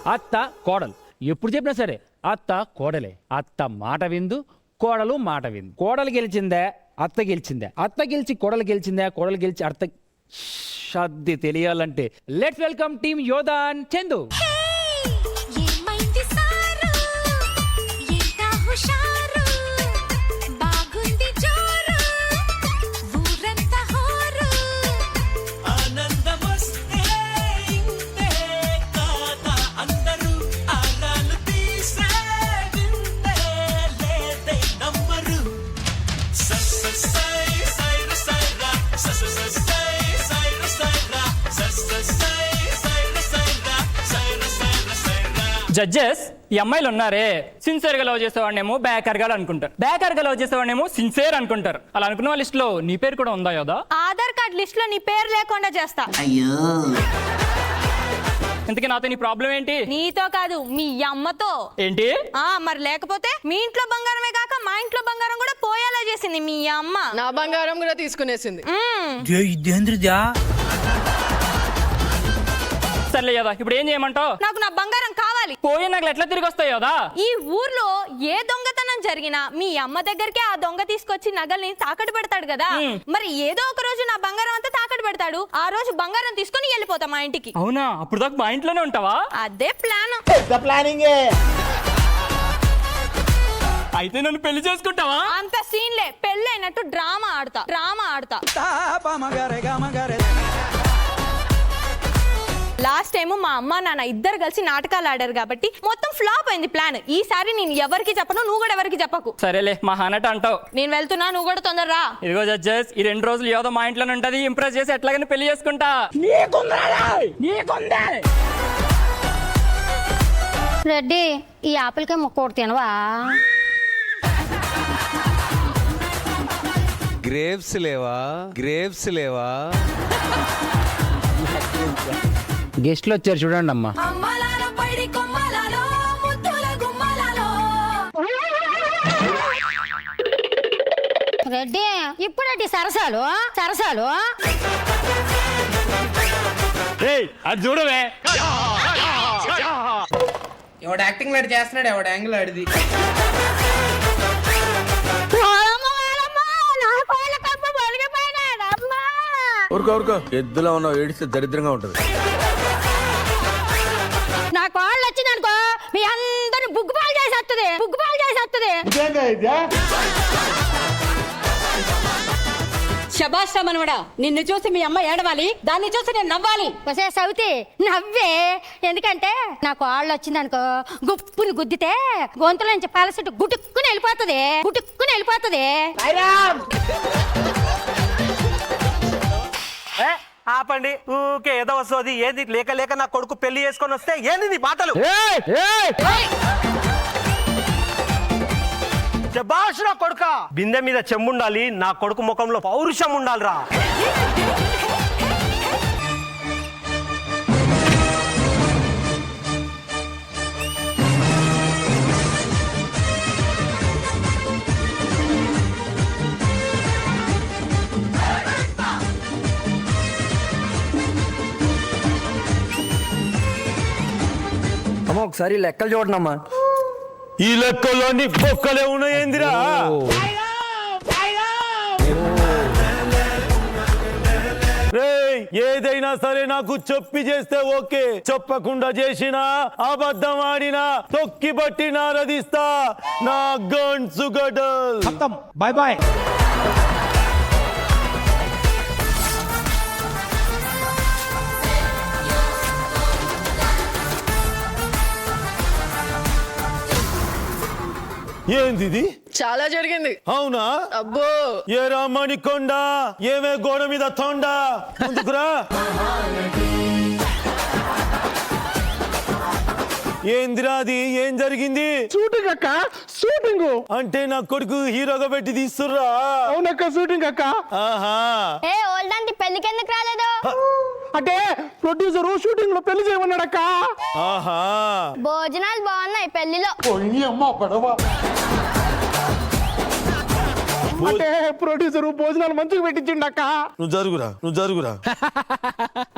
అత్త కోడలు ఎప్పుడు చెప్పినా సరే అత్త కోడలే. అత్త మాట విందు, కోడలు మాట విందు. కోడలు గెలిచిందే, అత్త గెలిచిందే. అత్త గెలిచి కోడలు గెలిచిందే, కోడలు గెలిచి అత్త. షద్ది తెలియాలంటే లెట్స్ వెల్కమ్ టీమ్ యోధా అండ్ చందు. జడ్జెస్, ఈ అమ్మాయిలు ఉన్నారే, సిన్సియర్ గా లవ్ చేసేవాడినేమో బ్యాకర్ గా అనుకుంటారు, బ్యాకర్ గా లవ్ చేసేవాడినేమో సిన్సియర్ అనుకుంటారు. అలా అనుకున్న వాళ్ళ లిస్ట్ లో నీ పేరు కూడా ఉందా యోదా? ఆధార్ కార్డ్ లిస్ట్ లో నీ పేరు లేకుండా చేస్తా. అయ్యో, ఇంతకీ నాతో నీ ప్రాబ్లం ఏంటి? నీతో కాదు, మీ అమ్మతో. ఏంటి? మరి లేకపోతే మీ ఇంట్లో బంగారమే కాక మా ఇంట్లో బంగారం కూడా పోయేలా చేసింది మీ అమ్మ. నా బంగారం కూడా తీసుకునేసింది. సర్లే యోదా, ఇప్పుడు ఏం చేయమంటావు? నాకు నా బంగారం కావాలి. పోయి నాకు ఎట్లా తిరిగి వస్తాయి యోదా? ఈ ఊర్లో ఏ దొంగతనం జరిగినా మీ అమ్మ దగ్గరికి ఆ దొంగ తీసుకొచ్చి నగల్ని తాకట్టు పెడతాడు కదా. మరి ఏదో ఒక రోజు నా బంగారం అంతా తాకట్టు పెడతాడు. ఆ రోజు బంగారం తీసుకుని వెళ్ళిపోతా మా ఇంటికి. అవునా? అప్పుడు దాకా మా ఇంట్లోనే ఉంటావా? అదే ప్లాన్. అయితే నన్ను పెళ్లి చేసుకుంటావా? అంత సీన్లే, పెళ్లి అయినట్టు డ్రామా ఆడతా. లాస్ట్ టైం మా అమ్మ నాన్న ఇద్దరు కలిసి నాటకాలు ఆడారు కాబట్టి మొత్తం ఫ్లాప్ అయింది ప్లాన్. ఈసారి నేను ఎవరికి చెప్పను, నువ్వు కూడా ఎవరికి చెప్పకు. సరేలే, మా హానట అంటావు. నేను వెళ్తున్నా, నువ్వు కూడా తొందరరా. ఇదిగో జడ్జెస్, ఈ 2 రోజులు యోధ మా ఇంట్లోనే ఉంటది. ఇంప్రెస్ చేసి ఎట్లాగైనా పెళ్లి చేసుకుంటా. రెడ్డి, ఈ ఆపిల్కే ముక్కోటి తినవా? గ్రేప్స్ లేవా? గెస్ట్లు వచ్చారు చూడండి అమ్మా. రెడ్డి, ఇప్పుడేంటి సరసాలు? అది చూడవే. ఎవడు యాక్టింగ్ లాడి చేస్తున్నాడు, ఎవడు యాంగిల్ ఆడిది. ఊరుకో, ఎద్దులో ఉన్న ఏడిస్తే దరిద్రంగా ఉంటుంది. నా కాళ్ళు వచ్చిందనుకో మీ అందరిని బుగ్గుపాలు చేసేస్తుంది. శభాష్ మనవడా, నిన్ను చూసి మీ అమ్మ ఏడవాలి, దాన్ని చూసి నేను నవ్వాలి. వసే సవితి, నవ్వే. ఎందుకంటే నా కాళ్ళు వచ్చిందనుకో గుప్పుని గుద్దితే గొంతులో నుంచి పలసట్టు గుటుక్కుని వెళ్ళిపోతుంది. ఆపండి, ఊకే ఏదో వస్తుంది. ఏంది లేక నా కొడుకు పెళ్లి చేసుకొని వస్తే ఏంది నీ బాటలు? శభాష్ నా కొడుక. బిందె మీద చెంబుండాలి, నా కొడుకు ముఖంలో పౌరుషం ఉండాలిరా. అమ్మ, ఒకసారి లెక్కలు చూడనమ్మా. ఈ లెక్కల్లోని బొక్కలే ఉన్నాయేందిరా? ఏదైనా సరే నాకు చెప్పి చేస్తే ఓకే, చెప్పకుండా చేసినా అబద్ధం ఆడినా తొక్కి బట్టి నారదిస్తా. నా గన్సు గడల్. బాయ్. ఏంది? చాలా జరిగింది. అవునా? అబ్బో, ఏ రామణి కొండ, ఏమే గోడ మీద తొండ. ముందుకురా. ఏందిరా అది? ఏం జరిగింది? షూటింగ్ అక్క, షూటింగ్. అంటే నా కొడుకు హీరోగా పెట్టి తీస్తుర్రా? అవునక్క, షూటింగ్ అక్క. ఆహా, పెళ్లికి ఎందుకు రాలేదు? అంటే ప్రొడ్యూసర్ షూటింగ్ లో పెళ్లి చేయమన్నాడక్క. ఆహా, భోజనాలు బాగున్నాయి పెళ్లిలో. అంటే ప్రొడ్యూసర్ భోజనాలు మంచిగా పెట్టించిండక్క. నువ్వు జరుగురా.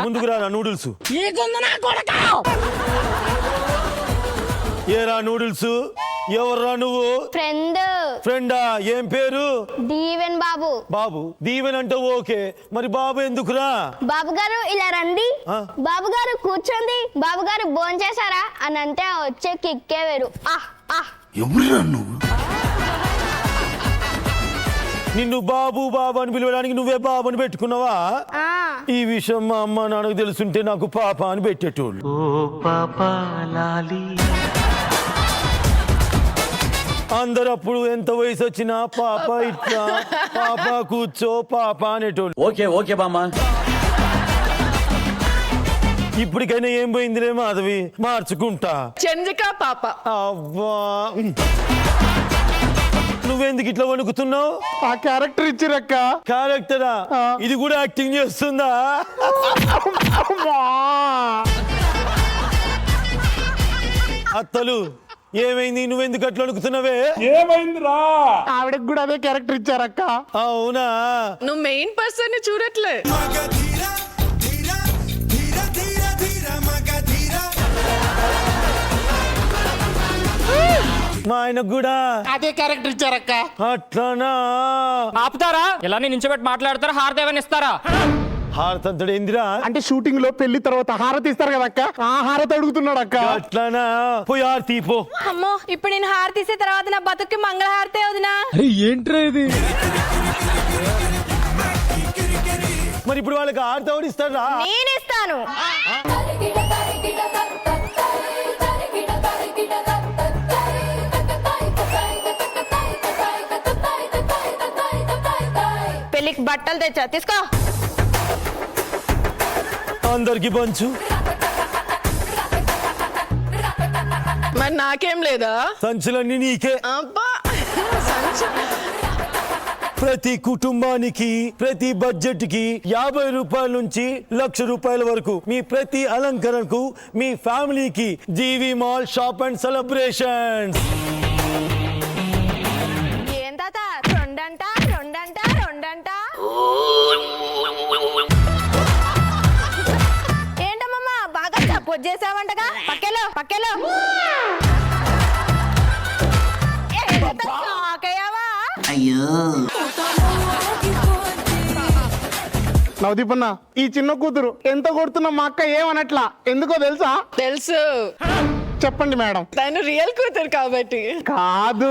ముందుకురా నా నూడిల్స్. ఈ ఏరా నూడిల్స్ ఎవర్రా నువ్వు? ఫ్రెండా? ఏం పేరు? దీవెన్ బాబు. బాబు. దీవెన్ అంటే ఓకే, మరి బాబు ఎందుకురా? బాబు గారు ఇలా రండి. ఆ? బాబు గారు కూర్చోండి. బాబు గారు భోంచేశారా అని అంటే వచ్చే కిక్కే వేరు. నిన్ను బాబు బాబు అని పిలవడానికి నువ్వే బాబు అని పెట్టుకున్నావా? ఆ, ఈ విషయం మా అమ్మ నాన్నకు తెలుసుంటే నాకు పాప అని పెట్టేటోళ్ళు. అందరు అప్పుడు ఎంత వయసు వచ్చినా పాప ఇట్లా, పాప కూర్చో, పాప అనేటోళ్ళు. ఓకే ఓకే బామ్మ. ఇప్పటికైనా ఏం పోయిందిలే మాధవి, మార్చుకుంటా. చంద్రిక పాప. అవ్వా, నువ్వెందుకు ఇట్లా వణుకుతున్నావు? ఆ క్యారెక్టర్ ఇచ్చిరక్క. క్యారెక్టరా? ఇది కూడా యాక్టింగ్ చేస్తుందా? అత్తలు ఏమైంది? నువ్వెందుకు అట్లా వణుకుతున్నావే? ఏమైందిరా? ఆవిడకి కూడా అదే క్యారెక్టర్ ఇచ్చారక్క. అవునా? నువ్వు మెయిన్ పర్సన్ ని చూడట్లే. మా ఆయనకు కూడా అదే క్యారెక్టర్ ఇచ్చారక్క. అట్లానా? ఆపుతారా? ఇలా నించోబెట్టి మాట్లాడతారా? హారతి ఏమైనా ఇస్తారా? హారతంతుడు ఏందిరా? అంటే షూటింగ్ లో పెళ్లి తర్వాత హారతి ఇస్తారు కదా అక్క, ఆ హారతి అడుగుతున్నాడు అక్క. అట్లానా? పోయి హారతి పో. అమ్మో, ఇప్పుడు నేను హారతి తీసే తర్వాత నా బతుక్కి మంగళహారతే వదినా. మరి ఇప్పుడు వాళ్ళకి హారతి ఎవడిస్తారా? నేనిస్తాను. పెళ్లికి బట్టలు తెచ్చా, తీసుకో. అందరికి పంచు. మరి నాకేం లేదా? సంచులన్నీ నీకే. అబ్బా సంచి. ప్రతి కుటుంబానికి, ప్రతి బడ్జెట్ కి 50 రూపాయల నుంచి 1,00,000 రూపాయల వరకు మీ ప్రతి అలంకరణకు, మీ ఫ్యామిలీకి జీవి మాల్ షాప్ అండ్ సెలబ్రేషన్స్. ఏం తాత? రెండంట రెండంట రెండంట. ఏంటమ్మా బాగా సపోర్ట్ చేసావంటగా? పక్కెలో పక్కెలో. నవదీపన్న, ఈ చిన్న కూతురు ఎంత కొడుతున్నా మా అక్క ఏమనట్లా, ఎందుకో తెలుసా? తెలుసు, చెప్పండి మేడం. తను రియల్ కూతురు కాబట్టి. కాదు,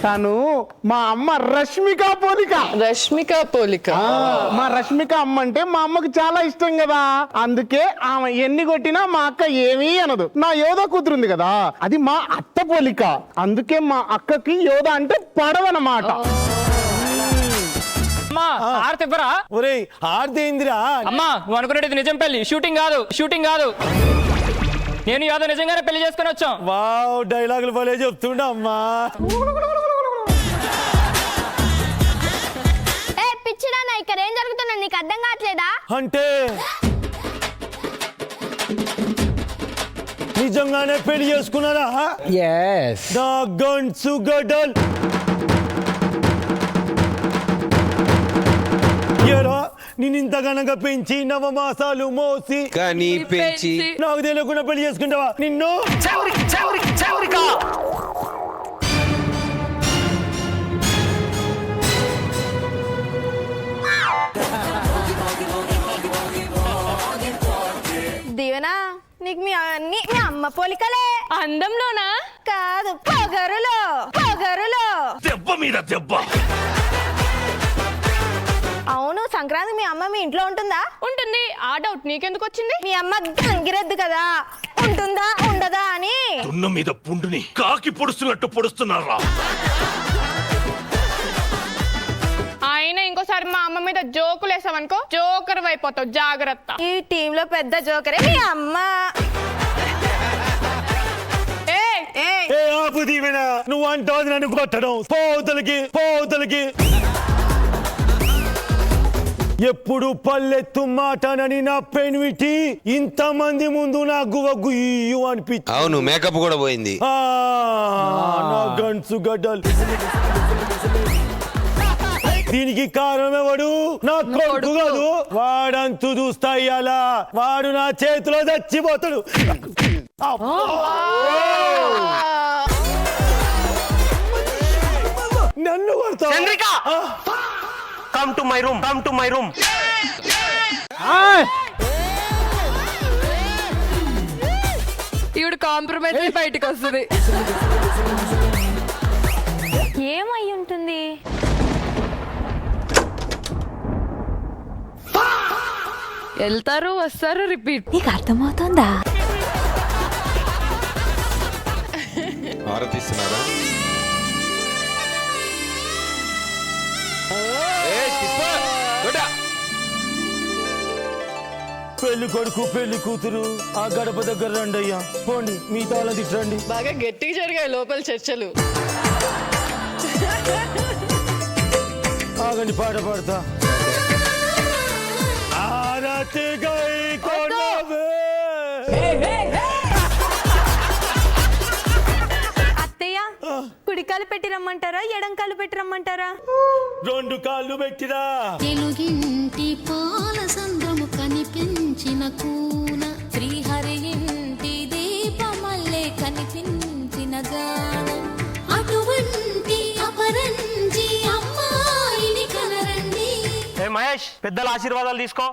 తను మా అమ్మ రష్మిక పోలిక. రష్మిక పోలిక. మా రష్మిక అమ్మ అంటే మా అమ్మకి చాలా ఇష్టం కదా, అందుకే ఆమె ఎన్ని కొట్టినా మా అక్క ఏమీ అనదు. నా యోధ కూతురుంది కదా, అది మా అత్త పోలిక, అందుకే మా అక్కకి యోధ అంటే పడవన్నమాట. అమ్మా, హారతి ఇవ్వరా? ఒరేయ్, హారతి ఏందిరా? అమ్మా, నువ్వు అనుకునేది నిజం పెళ్లి, షూటింగ్ కాదు, షూటింగ్ కాదు. నేను యాదో నిజంగానే పెళ్లి చేసుకుని వచ్చాం. వావ్, డైలాగులు భలే చెప్తుండ అమ్మా. పిచ్చిదానా, ఇక్కడ ఏం జరుగుతుందో నీకు అర్థం కావట్లేదా? అంటే నిజంగానే పెళ్లి చేసుకున్నారా? నా గన్సు గడల్. ఏరా, నేను ఇంతగానగా పెంచి 9 మాసాలు మోసి కానీ పెంచి నాకు తెలియకుండా పెళ్లి చేసుకుంటావా నిన్ను? దీవెనా, నీకు మీ అన్ని మీ అమ్మ పోలికలే. అందంలోనా? కాదు, పొగరులో. పొగరులో దెబ్బ మీద దెబ్బ. అవును, సంక్రాంతి మీ అమ్మ మీ ఇంట్లో ఉంటుందా? ఉంటుంది. ఆ డౌట్ నీకెందుకు వచ్చింది? మీ అమ్మ గంగిరెద్దు కదా, ఉంటుందా ఉండదా అని. దున్న మీద పుండుని కాకి పొడుస్తున్నట్టు పొడుస్తున్నారా? ఆయన ఇంకోసారి మా అమ్మ మీద జోకులు వేసామనుకో, జోకర్ అయిపోతావు, జాగ్రత్త. ఈ టీమ్ లో పెద్ద జోకరే మీ అమ్మ. ఏ ఆపు దీవెనా, నువ్వు అంటావు నన్ను కొట్టడం. పోతలకి పోతలకి. ఎప్పుడు పల్లెత్తు మాటనని నా పెన్విటి ఇంతమంది ముందు నా గుయ్యు అనిపించి. అవును, మేకప్ కూడా పోయింది. నా గన్సు గడ్డలు. దీనికి కారణం ఎవడు? నా కొడుకు కాదు. వాడంతు చూస్తా ఇయ్యాల. వాడు నా చేతిలో చచ్చిపోతాడు. నన్ను కొడతావు? Come to my room, come to my room. ఈవిడ కాంప్రమైజ్ అయి బయటకు వస్తుంది. ఏమై ఉంటుంది? వెళ్తారు వస్తారు రిపీట్. నీకు అర్థమవుతుందా? ఆరతిస్తున్నారా? పెళ్లి కొడుకు పెళ్లి కూతురు ఆ గడప దగ్గర రండి అయ్యా. పోండి, మిగతా వాళ్ళ తిట్టండి. బాగా గట్టిగా జరిగాయి లోపల చర్చలు. ఆగండి, పాట పాడతా. ఆరతి గై కొనవే. అత్తయ్య, కుడికాలు పెట్టి రమ్మంటారా ఎడంకాలు పెట్టి రమ్మంటారా? రెండు కాళ్ళు పెట్టిరా. తెలుగింటి పాల సంద్రము కనిపించిన కూన శ్రీహరి ఇంటి దీపమల్లే కనిపించిన జాడ అటువంటి అపరంజి అమ్మాయిని కనరండి. ఏ మహేష్, పెద్దల ఆశీర్వాదాలు తీసుకో.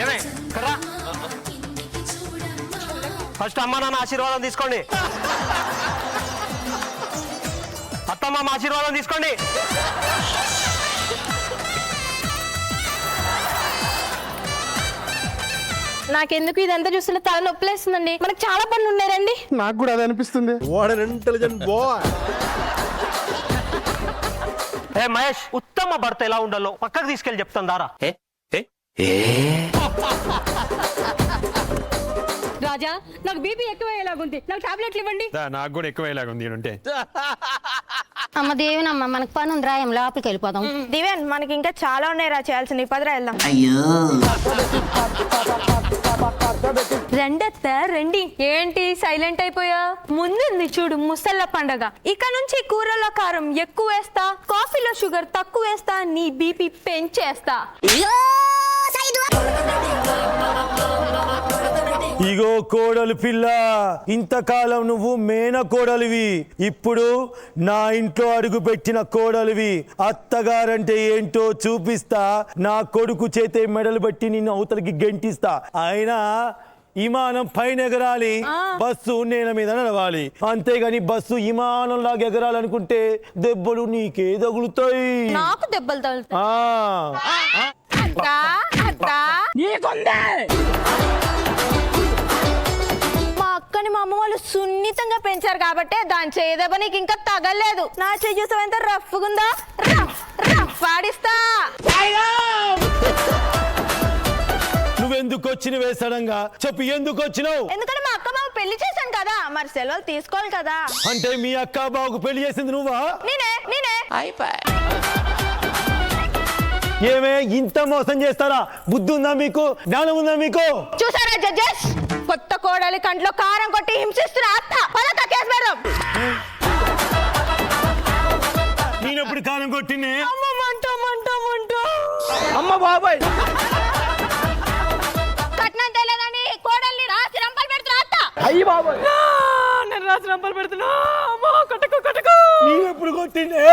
ఏమే కర్రా, ఫస్ట్ అమ్మ నాన్న ఆశీర్వాదం తీసుకోండి. అత్తమ్మ ఆశీర్వాదం తీసుకోండి. నాకెందుకు ఇదంతా చూస్తున్న తల నొప్పులేస్తుందండి. మనకు చాలా పనులు ఉన్నారండి. నాకు కూడా అది అనిపిస్తుంది. ఏ మహేష్, ఉత్తమ భర్త ఎలా ఉండాలో పక్కకు తీసుకెళ్ళి చెప్తాను దారా. రాజా నాకు బీపీ ఎక్కువ అయ్యేలాగుంది, నాకు టాబ్లెట్లు ఇవ్వండి. నాకు కూడా ఎక్కువ ఇలాగుంది ఉంటే. అమ్మ దేవునమ్మ మనకు పని ఉంది, రాయం లోపలికి వెళ్ళిపోదాం. దివ్యాన్, మనకి ఇంకా చాలా ఉన్నాయి రా చేయాల్సింది. పదరా వెళ్దాం. రెండత్త రండి. ఏంటి సైలెంట్ అయిపోయా? ముందుంది చూడు ముసళ్ళ పండగ. ఇక నుంచి కూరలో కారం ఎక్కువ వేస్తా, కాఫీలో షుగర్ తక్కువ వేస్తా, నీ బీపీ పెంచేస్తా. ఇగో కోడలు పిల్ల, ఇంతకాలం నువ్వు మేన కోడలివి, ఇప్పుడు నా ఇంట్లో అడుగు పెట్టిన కోడలివి. అత్తగారంటే ఏంటో చూపిస్తా. నా కొడుకు చేతే మెడలు బట్టి నిన్ను అవతలకి గెంటిస్తా. అయినా విమానం పైన ఎగరాలి, బస్సు నేల మీద నడవాలి. అంతేగాని బస్సు విమానం లాగా ఎగరాలనుకుంటే దెబ్బలు నీకే తగులుతాయి. నాకు దెబ్బలు తగులుతాయి. మా అక్కని మా అమ్మ వాళ్ళు సున్నితంగా పెంచారు కాబట్టి దాని చేయదెబ్బ నీకు ఇంకా తగలేదు. నా చేయి చూసావు ఎంత రఫ్గుందా? Rough rough ఆడిస్తా. నువ్వెందుకు వచ్చినవే సడన్గా? చెప్పు, ఎందుకు వచ్చినావు? ఎందుకంటే మా అక్క బాబు పెళ్లి చేశాను కదా, మరి సెలవులు తీసుకోవాలి కదా. అంటే మీ అక్క బాబుకు పెళ్లి చేసింది నువ్వా? నేనే. ఏమే ఇంత మోసం చేస్తారా? బుద్ధి ఉందా మీకు? జ్ఞానం ఉందా మీకు? చూసారా జడ్జెస్, కొత్త కోడలి కంట్లో కారం కొట్టి హింసిస్తున్న అత్త. పదక కేసు పెడదాం. నేనెప్పుడు కారం కొట్టినే? అమ్మ బాబాయ్, కట్నం తెలియదని కోడల్ని రాసి రంపలు పెడుతున్న అత్త. అయ్యి బాబాయ్, నేను రాసి నంబర్ పెడుతున్నా. అమ్మో, కొట్టకు. నేనెప్పుడు కొట్టినే?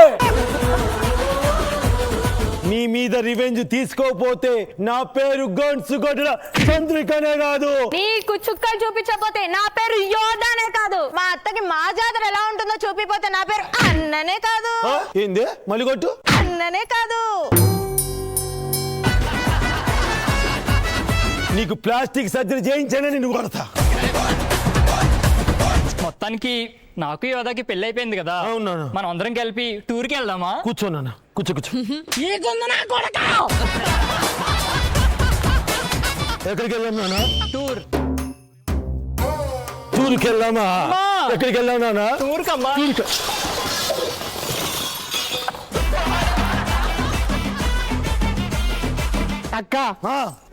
నీ మీద రివెంజ్ తీసుకోపోతే నా పేరు గొంసు కొట్టిన చంద్రికనే కాదు. నీకు చుక్కలు చూపించకపోతే నా పేరు యోధానే కాదు. మా అత్తకి మా జాతర ఎలా ఉంటుందో చూపిపోతే నా పేరు అన్ననే కాదు. ఏంది? మళ్ళీ కొట్టు. అన్ననే కాదు. నీకు ప్లాస్టిక్ సర్జరీ చేయించానే నిన్ను కొడతా. మొత్తానికి నాకు యోధాకి పెళ్లి అయిపోయింది కదా. అవునా? మనం అందరం కలిపి టూర్కి వెళ్దామా? కూర్చో నాన్న, కూర్చో. ఎక్కడికి వెళ్దాం నాన్న? టూర్కి వెళ్దామా? ఎక్కడికి వెళ్దాం నాన్న? టూర్కమ్మా. అక్క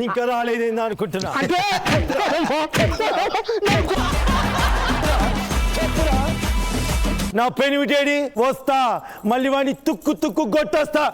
ఇంకా రాలేదేందా అనుకుంటున్నా. నా పెనిమిటేడి వస్తా మళ్ళీ వాడిని తుక్కు తుక్కు కొట్టొస్తా.